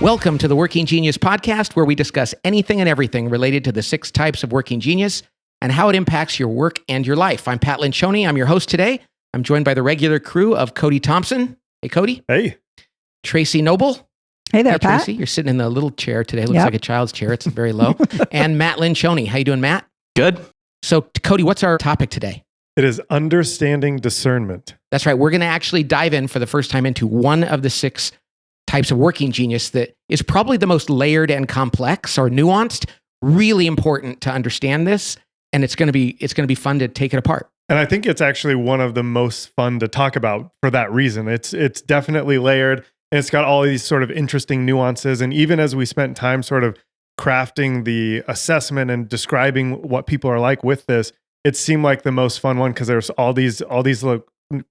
Welcome to the Working Genius podcast, where we discuss anything and everything related to the 6 types of working genius and how it impacts your work and your life. I'm Pat Lencioni. I'm your host today. I'm joined by the regular crew of Cody Thompson. Hey, Cody. Hey. Tracy Noble. Hey there, Pat. Tracy. You're sitting in the little chair today. Looks like a child's chair. It's very low. And Matt Lencioni. How you doing, Matt? Good. So, Cody, what's our topic today? It is understanding discernment. That's right. We're going to actually dive in for the first time into one of the 6 types of working genius that is probably the most layered and complex or nuanced. Really important to understand this, and it's going to be fun to take it apart. And I think it's actually one of the most fun to talk about for that reason. It's definitely layered, and it's got all these sort of interesting nuances. And even as we spent time sort of crafting the assessment and describing what people are like with this, it seemed like the most fun one because there's all these little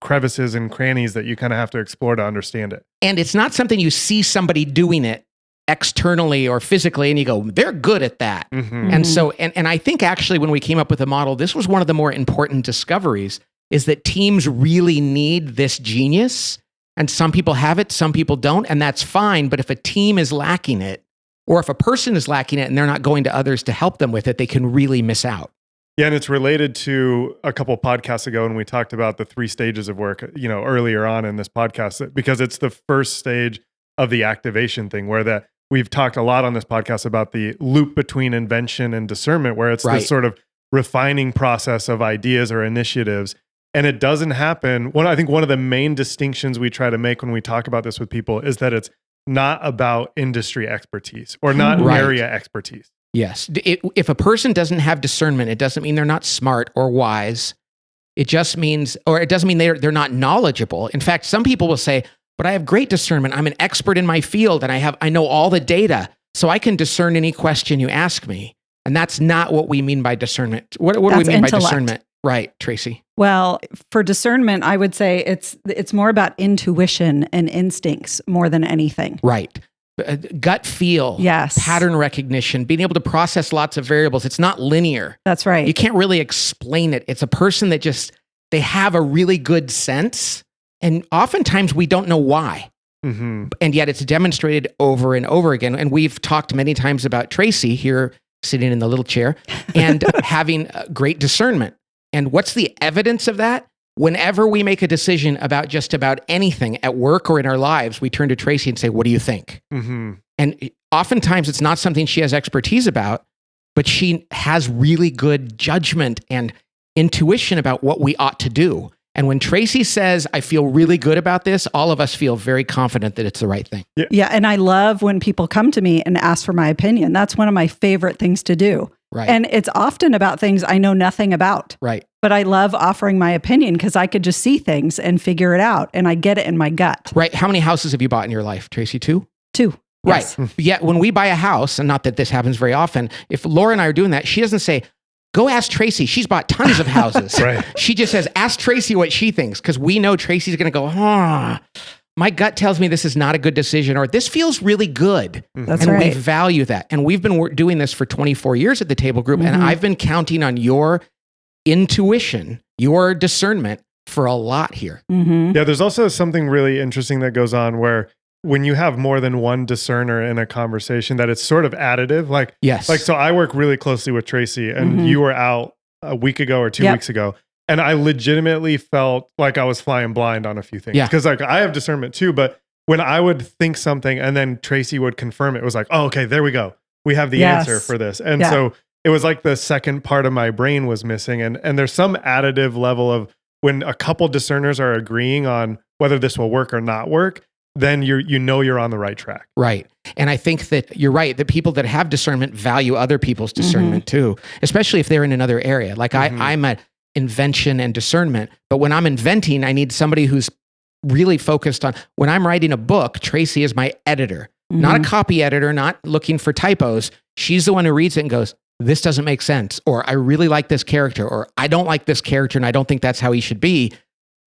crevices and crannies that you kind of have to explore to understand it. And it's not something you see somebody doing it externally or physically and you go, they're good at that. Mm-hmm. And so, and I think actually when we came up with the model, this was one of the more important discoveries, is that teams really need this genius. And some people have it, some people don't, and that's fine. But if a team is lacking it, or if a person is lacking it and they're not going to others to help them with it, they can really miss out. Yeah, and it's related to a couple of podcasts ago when we talked about the 3 stages of work, earlier on in this podcast, because it's the first stage of the activation thing, where we've talked a lot on this podcast about the loop between invention and discernment, where it's this sort of refining process of ideas or initiatives. And it doesn't happen. I think one of the main distinctions we try to make when we talk about this with people is that it's not about industry expertise or not area expertise. Yes. If a person doesn't have discernment, it doesn't mean they're not smart or wise. It just means, or it doesn't mean they're not knowledgeable. In fact, some people will say, but I have great discernment. I'm an expert in my field and I know all the data, so I can discern any question you ask me. And that's not what we mean by discernment. What do we mean intellect. by discernment? Right, Tracy. Well, for discernment, I would say it's more about intuition and instincts more than anything. Right. Gut feel, yes. Pattern recognition, being able to process lots of variables. It's not linear. That's right. You can't really explain it. It's a person that they have a really good sense, and oftentimes we don't know why. Mm-hmm. And yet it's demonstrated over and over again. And we've talked many times about Tracy here sitting in the little chair and having great discernment. And what's the evidence of that? Whenever we make a decision about just about anything at work or in our lives, we turn to Tracy and say, what do you think? Mm-hmm. And oftentimes it's not something she has expertise about, but she has really good judgment and intuition about what we ought to do. And when Tracy says, I feel really good about this, all of us feel very confident that it's the right thing. Yeah. And I love when people come to me and ask for my opinion. That's one of my favorite things to do. Right. And it's often about things I know nothing about. Right. But I love offering my opinion because I could just see things and figure it out. And I get it in my gut. Right. How many houses have you bought in your life, Tracy? 2? 2. Right. Yes. Yet when we buy a house, and not that this happens very often, if Laura and I are doing that, she doesn't say, go ask Tracy. She's bought tons of houses. Right. She just says, ask Tracy what she thinks, because we know Tracy's going to go, my gut tells me this is not a good decision, or this feels really good. That's and right. we value that. And we've been doing this for 24 years at the Table Group, and I've been counting on your intuition, your discernment for a lot here. Mm-hmm. Yeah, there's also something really interesting that goes on where when you have more than one discerner in a conversation, that it's sort of additive. Yes. So I work really closely with Tracy, and you were out a week ago or 2 weeks ago. And I legitimately felt like I was flying blind on a few things. Yeah. Because I have discernment too, but when I would think something and then Tracy would confirm it was like, oh, okay, there we go. We have the answer for this. And so it was like the second part of my brain was missing. And there's some additive level of when a couple discerners are agreeing on whether this will work or not work, then you're on the right track. Right. And I think that you're right, that people that have discernment value other people's discernment too, especially if they're in another area. Like I'm at invention and discernment, but when I'm inventing, I need somebody who's really focused on, when I'm writing a book, Tracy is my editor, not a copy editor, not looking for typos. She's the one who reads it and goes, this doesn't make sense, or I really like this character, or I don't like this character and I don't think that's how he should be.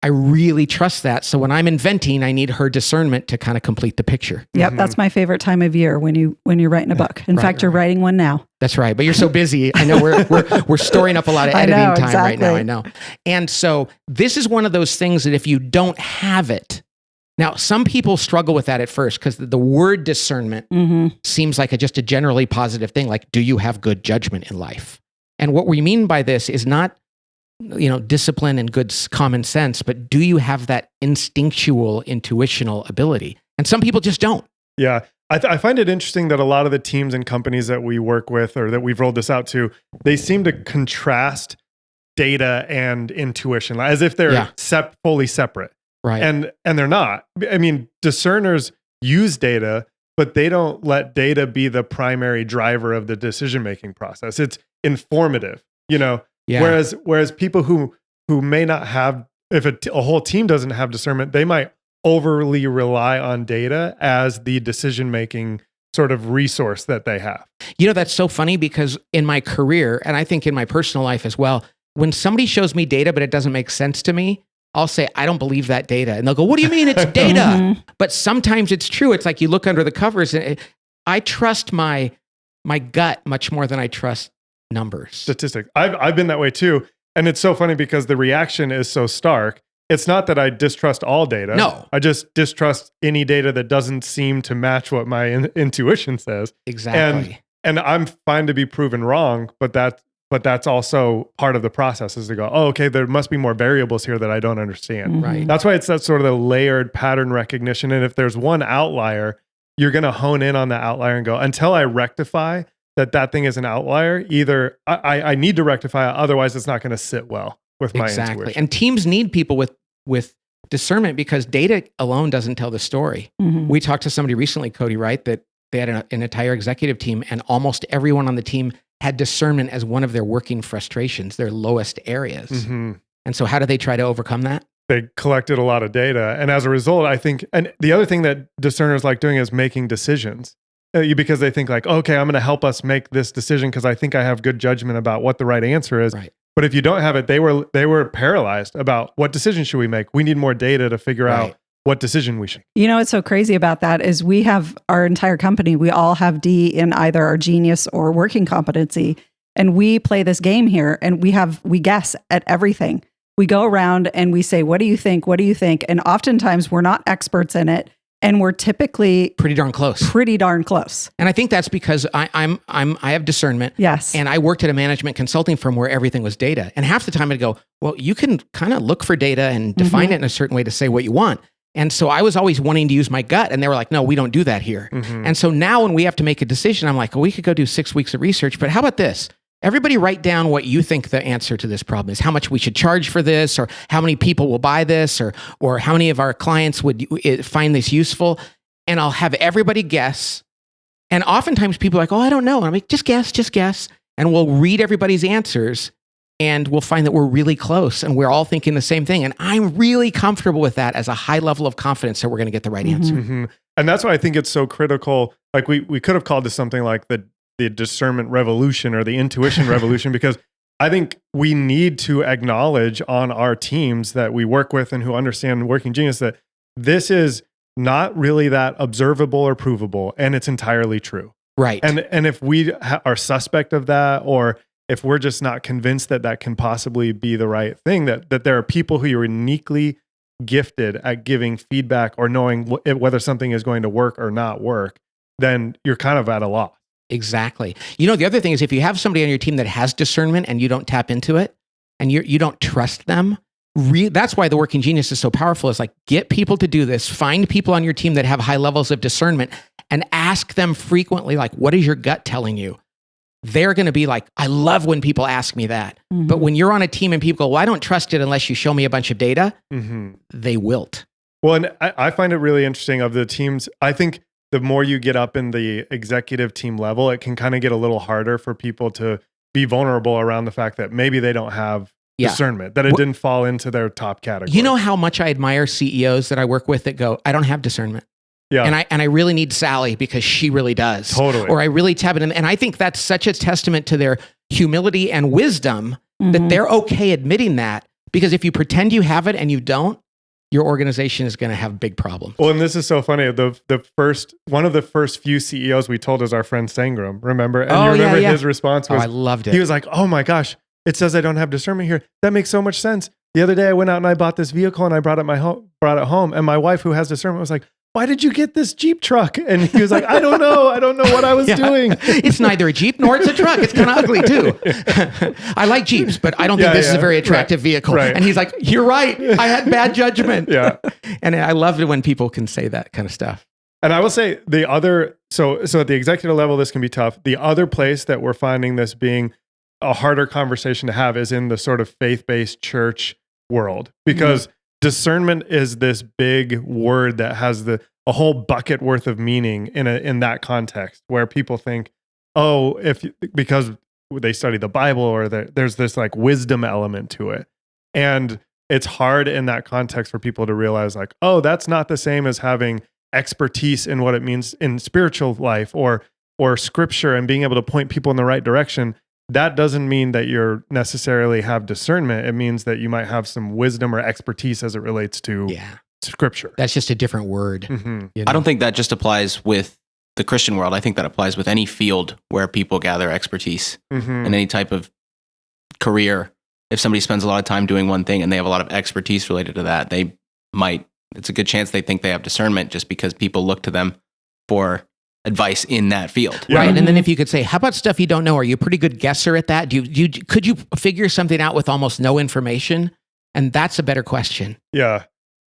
I really trust that. So when I'm inventing, I need her discernment to kind of complete the picture. Yep, that's my favorite time of year when you're writing a book. In fact, you're writing one now. That's right. But you're so busy. I know we're storing up a lot of editing time right now. I know. And so this is one of those things that if you don't have it, Now, some people struggle with that at first because the word discernment seems like just a generally positive thing. Like, do you have good judgment in life? And what we mean by this is not, discipline and good common sense, but do you have that instinctual, intuitional ability? And some people just don't. Yeah. I find it interesting that a lot of the teams and companies that we work with or that we've rolled this out to, they seem to contrast data and intuition as if they're fully separate. Right. And they're not. I mean, discerners use data, but they don't let data be the primary driver of the decision-making process. It's informative, Yeah. Whereas people who may not have, if a whole team doesn't have discernment, they might overly rely on data as the decision-making sort of resource that they have. That's so funny because in my career, and I think in my personal life as well, when somebody shows me data, but it doesn't make sense to me, I'll say, I don't believe that data. And they'll go, what do you mean it's data? But sometimes it's true. It's like you look under the covers and I trust my gut much more than I trust numbers. Statistics. I've been that way too. And it's so funny because the reaction is so stark. It's not that I distrust all data. No. I just distrust any data that doesn't seem to match what my intuition says. Exactly. And I'm fine to be proven wrong, but that's also part of the process is to go, oh, okay, there must be more variables here that I don't understand. Right. That's why it's that sort of the layered pattern recognition. And if there's one outlier, you're going to hone in on the outlier and go, until I rectify that thing is an outlier, either I need to rectify it, otherwise it's not going to sit well with my intuition. And teams need people with discernment because data alone doesn't tell the story. We talked to somebody recently, Cody, right, that they had an entire executive team and almost everyone on the team had discernment as one of their working frustrations, their lowest areas. And so how do they try to overcome that? They collected a lot of data. And as a result, I think, and the other thing that discerners like doing is making decisions. Because they think like, okay, I'm going to help us make this decision because I think I have good judgment about what the right answer is. Right. But if you don't have it, they were paralyzed about what decision should we make. We need more data to figure out what decision we should. What's so crazy about that is we have our entire company. We all have D in either our genius or working competency. And we play this game here and we guess at everything. We go around and we say, what do you think? What do you think? And oftentimes we're not experts in it. And we're typically pretty darn close. And I think that's because I have discernment. Yes. And I worked at a management consulting firm where everything was data. And half the time I'd go, well, you can kind of look for data and define it in a certain way to say what you want. And so I was always wanting to use my gut. And they were like, no, we don't do that here. And so now when we have to make a decision, I'm like, well, we could go do 6 weeks of research, but how about this? Everybody write down what you think the answer to this problem is, how much we should charge for this, or how many people will buy this, or how many of our clients would find this useful. And I'll have everybody guess. And oftentimes people are like, oh, I don't know. And I'm like, just guess. And we'll read everybody's answers and we'll find that we're really close and we're all thinking the same thing. And I'm really comfortable with that as a high level of confidence that we're going to get the right answer. And that's why I think it's so critical. Like we could have called this something like the discernment revolution or the intuition revolution, because I think we need to acknowledge on our teams that we work with and who understand working genius that this is not really that observable or provable, and it's entirely true. Right. And if we are suspect of that, or if we're just not convinced that can possibly be the right thing, that there are people who are uniquely gifted at giving feedback or knowing whether something is going to work or not work, then you're kind of at a loss. Exactly. The other thing is if you have somebody on your team that has discernment and you don't tap into it and you don't trust them, that's why the working genius is so powerful. Is like, get people to do this, find people on your team that have high levels of discernment and ask them frequently, like, what is your gut telling you? They're going to be like, I love when people ask me that. But when you're on a team and people go, well, I don't trust it unless you show me a bunch of data, they wilt. Well, and I find it really interesting of the teams. I think the more you get up in the executive team level, it can kind of get a little harder for people to be vulnerable around the fact that maybe they don't have discernment, that it didn't fall into their top category. You know how much I admire CEOs that I work with that go, I don't have discernment. Yeah. And I really need Sally because she really does. Totally. Or I really tap it in. And I think that's such a testament to their humility and wisdom that they're okay admitting that, because if you pretend you have it and you don't, your organization is going to have big problems. Well, and this is so funny. One of the first few CEOs we told is our friend Sangram, remember? And you remember his response was, I loved it. He was like, oh my gosh, it says I don't have discernment here. That makes so much sense. the other day I went out and I bought this vehicle and I brought it home. And my wife, who has discernment, was like, why did you get this Jeep truck? And he was like, I don't know what I was doing. It's neither a Jeep nor it's a truck. It's kind of ugly too. I like Jeeps, but I don't think this is a very attractive vehicle. Right. And he's like, you're right. I had bad judgment. Yeah. And I love it when people can say that kind of stuff. And I will say the other, so at the executive level, this can be tough. The other place that we're finding this being a harder conversation to have is in the sort of faith-based church world, because discernment is this big word that has a whole bucket worth of meaning in that context, where people think, oh, because they study the Bible, or there's this like wisdom element to it. And it's hard in that context for people to realize like, oh, that's not the same as having expertise in what it means in spiritual life or scripture and being able to point people in the right direction. That doesn't mean that you're necessarily have discernment. It means that you might have some wisdom or expertise as it relates to scripture. That's just a different word. Mm-hmm. You know? I don't think that just applies with the Christian world. I think that applies with any field where people gather expertise in any type of career. If somebody spends a lot of time doing one thing and they have a lot of expertise related to that, it's a good chance they think they have discernment just because people look to them for advice in that field. Yeah. Right. And then if you could say, how about stuff you don't know? Are you a pretty good guesser at that? Could you figure something out with almost no information? And that's a better question. Yeah.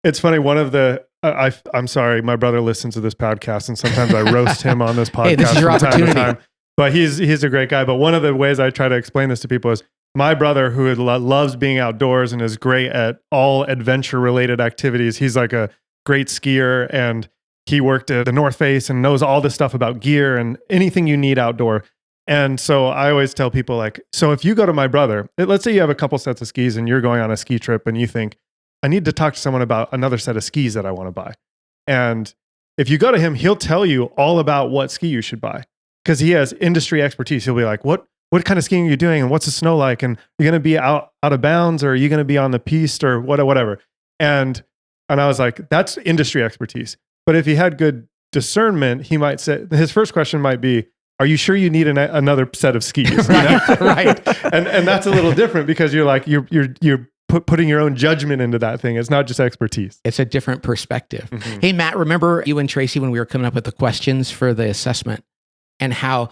It's funny. One of the, I'm sorry, my brother listens to this podcast and sometimes I roast him on this podcast. Hey, this is your from time to opportunity. time. But he's a great guy. But one of the ways I try to explain this to people is my brother, who loves being outdoors and is great at all adventure related activities. He's like a great skier, and he worked at the North Face and knows all this stuff about gear and anything you need outdoor. And so I always tell people like, so if you go to my brother, let's say you have a couple sets of skis and you're going on a ski trip and you think, I need to talk to someone about another set of skis that I want to buy. And if you go to him, he'll tell you all about what ski you should buy because he has industry expertise. He'll be like, what kind of skiing are you doing? And what's the snow like? And you're going to be out of bounds, or are you going to be on the piste, or whatever. And I was like, that's industry expertise. But if he had good discernment, he might say, his first question might be, are you sure you need another set of skis? You know? Right. And that's a little different because you're like, you're putting your own judgment into that thing. It's not just expertise. It's a different perspective. Mm-hmm. Hey, Matt, remember you and Tracy when we were coming up with the questions for the assessment, and how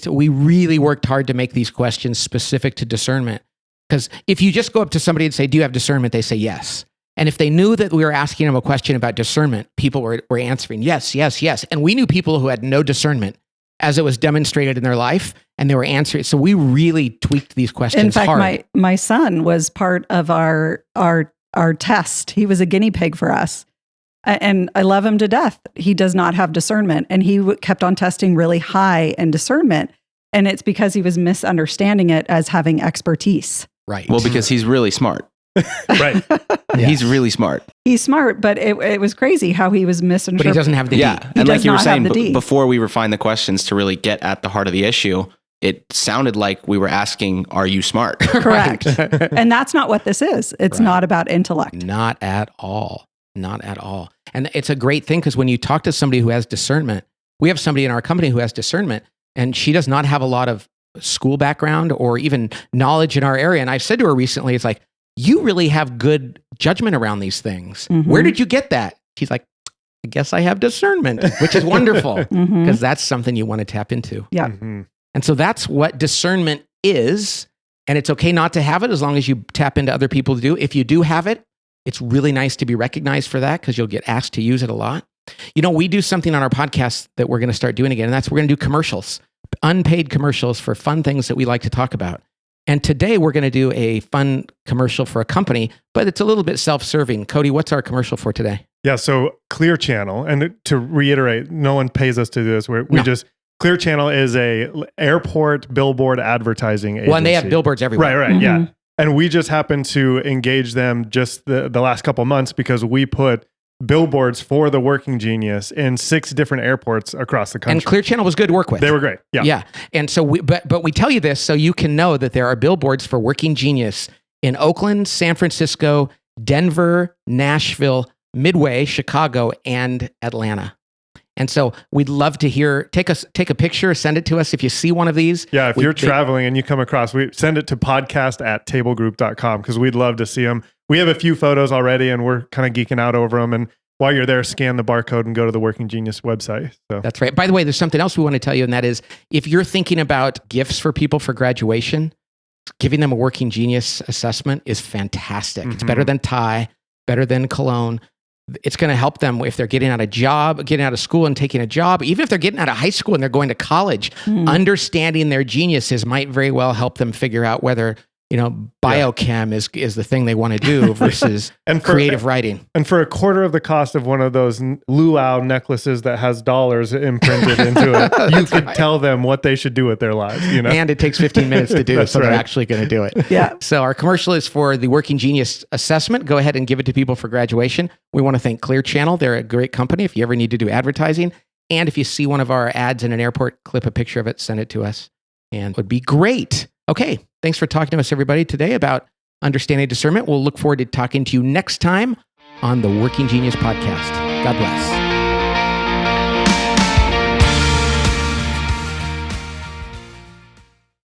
we really worked hard to make these questions specific to discernment. Because if you just go up to somebody and say, do you have discernment? They say yes. And if they knew that we were asking them a question about discernment, people were answering yes, yes, yes. And we knew people who had no discernment as it was demonstrated in their life, and they were answering. So we really tweaked these questions In fact, hard. my son was part of our test. He was a guinea pig for us. And I love him to death. He does not have discernment. And he kept on testing really high in discernment. And it's because he was misunderstanding it as having expertise. Right. Well, because he's really smart. Right. Yeah. He's really smart. He's smart, but it was crazy how he was misinterpreting. But he doesn't have the D. Yeah. He And does like you were not have saying, the D. before we refined the questions to really get at the heart of the issue, it sounded like we were asking, are you smart? Correct. And that's not what this is. It's Right. not about intellect. Not at all. Not at all. And it's a great thing because when you talk to somebody who has discernment, we have somebody in our company who has discernment, and she does not have a lot of school background or even knowledge in our area. And I've said to her recently, it's like, you really have good judgment around these things. Mhm. Where did you get that? She's like, I guess I have discernment, which is wonderful because Mhm. that's something you want to tap into. Yeah. Mhm. And so that's what discernment is. And it's okay not to have it as long as you tap into other people to do. If you do have it, it's really nice to be recognized for that because you'll get asked to use it a lot. You know, we do something on our podcast that we're going to start doing again, and that's we're going to do commercials, unpaid commercials for fun things that we like to talk about. And today we're going to do a fun commercial for a company, but it's a little bit self-serving. Cody, what's our commercial for today? Yeah. So Clear Channel, and to reiterate, no one pays us to do this. Clear Channel is a airport billboard advertising agency. Well, and they have billboards everywhere. Right. Yeah. Mhm. And we just happened to engage them just the last couple months because we put billboards for the Working Genius in 6 different airports across the country. And Clear Channel was good to work with. They were great. Yeah. Yeah. And so but we tell you this so you can know that there are billboards for Working Genius in Oakland, San Francisco, Denver, Nashville, Midway, Chicago, and Atlanta. And so we'd love to hear, take a picture, send it to us if you see one of these. Yeah, if you're traveling and you come across, we send it to podcast@tablegroup.com because we'd love to see them. We have a few photos already and we're kind of geeking out over them. And while you're there, scan the barcode and go to the Working Genius website. So that's right. By the way, there's something else we want to tell you, and that is if you're thinking about gifts for people for graduation, giving them a Working Genius assessment is fantastic. It's better than tie, better than cologne. It's going to help them if they're getting out of school and taking a job, even if they're getting out of high school and they're going to college. Understanding their geniuses might very well help them figure out whether, biochem is the thing they want to do versus creative writing. And for a quarter of the cost of one of those luau necklaces that has dollars imprinted into it, you could tell them what they should do with their lives. And it takes 15 minutes to do, so they're actually going to do it. Yeah. So our commercial is for the Working Genius assessment. Go ahead and give it to people for graduation. We want to thank Clear Channel. They're a great company if you ever need to do advertising. And if you see one of our ads in an airport, clip a picture of it, send it to us, and it would be great. Okay. Thanks for talking to us, everybody, today about understanding discernment. We'll look forward to talking to you next time on the Working Genius podcast. God bless.